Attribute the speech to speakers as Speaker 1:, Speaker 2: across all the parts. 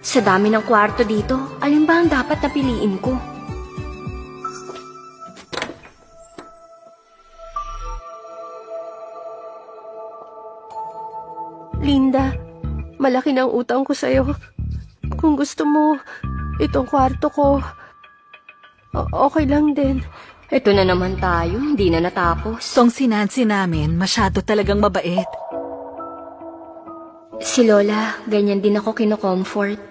Speaker 1: Sa dami ng kwarto dito, alin ba ang dapat na piliin ko?
Speaker 2: Linda, malaki na ang utang ko sa'yo. Kung gusto mo, itong kwarto ko, okay lang din.
Speaker 1: Ito na naman tayo, hindi na natapos.
Speaker 3: Tong si Nancy namin, masyado talagang mabait.
Speaker 1: Si Lola, ganyan din ako kino-comfort.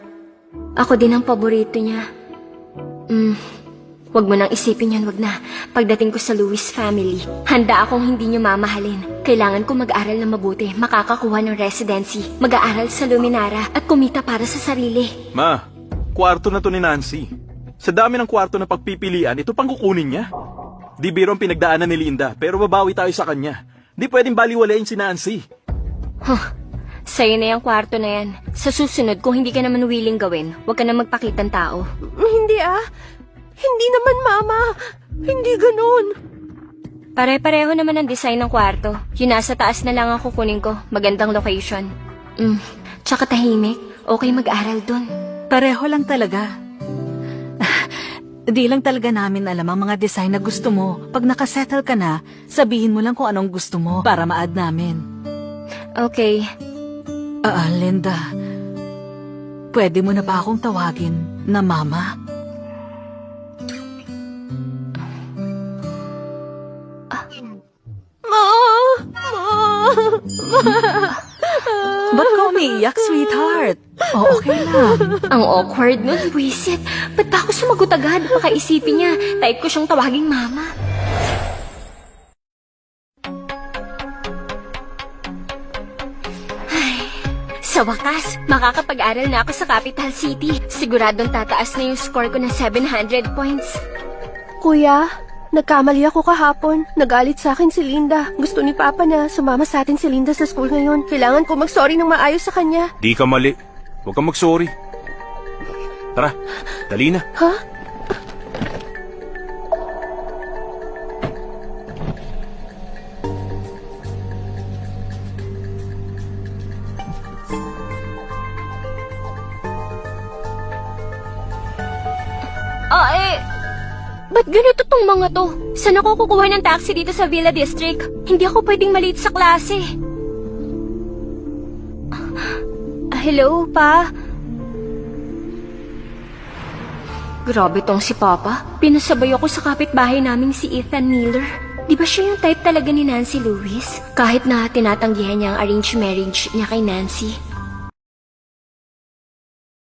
Speaker 1: Ako din ang paborito niya. Wag mo nang isipin yan, wag na. Pagdating ko sa Lewis family, handa akong hindi niyo mamahalin. Kailangan ko mag-aral na mabuti, makakakuha ng residency, mag-aaral sa Luminara, at kumita para sa sarili.
Speaker 4: Ma, kwarto na to ni Nancy. Sa dami ng kwarto na pagpipilian, ito pang kukunin niya. Di biro ang pinagdaanan ni Linda, pero babawi tayo sa kanya. Di pwedeng baliwalayin si Nancy.
Speaker 1: Sa'yo na yung kwarto na yan. Sa susunod, kung hindi ka naman willing gawin, huwag ka na magpakitang tao.
Speaker 2: Hindi Hindi naman, Mama. Hindi ganun.
Speaker 1: Pare-pareho naman ang design ng kwarto. Yung nasa taas na lang ang kukunin ko. Magandang location. Tsaka tahimik. Okay mag-aral dun.
Speaker 3: Pareho lang talaga. Di lang talaga namin alam ang mga design na gusto mo. Pag nakasettle ka na, sabihin mo lang kung anong gusto mo para ma-add namin.
Speaker 1: Okay.
Speaker 3: Linda, pwede mo na ba akong tawagin na Mama? Ba't ka umiiyak, sweetheart? Okay lang.
Speaker 1: Ang awkward nun, buwisit. Ba't ba ako sumagot agad? Baka isipin niya, type ko siyang tawaging mama. Ay, sa wakas, makakapag-aral na ako sa Capital City. Siguradong tataas na yung score ko ng 700 points.
Speaker 2: Kuya, nagkamali ako kahapon. Nagalit sa akin si Linda. Gusto ni Papa na sumama sa atin si Linda sa school ngayon. Kailangan ko mag-sorry ng maayos sa kanya.
Speaker 4: Di ka mali. Huwag kang mag-sorry. Tara, dali na.
Speaker 2: Ha?
Speaker 1: Ba't ganito tong mga to? Saan ako kukuha ng taxi dito sa Villa District? Hindi ako pwedeng maliit sa klase. Hello, Pa? Grabe tong si Papa. Pinasabay ako sa kapitbahay naming si Ethan Miller. Di ba siya yung type talaga ni Nancy Lewis? Kahit na tinatanggihan niya ang arranged marriage niya kay Nancy,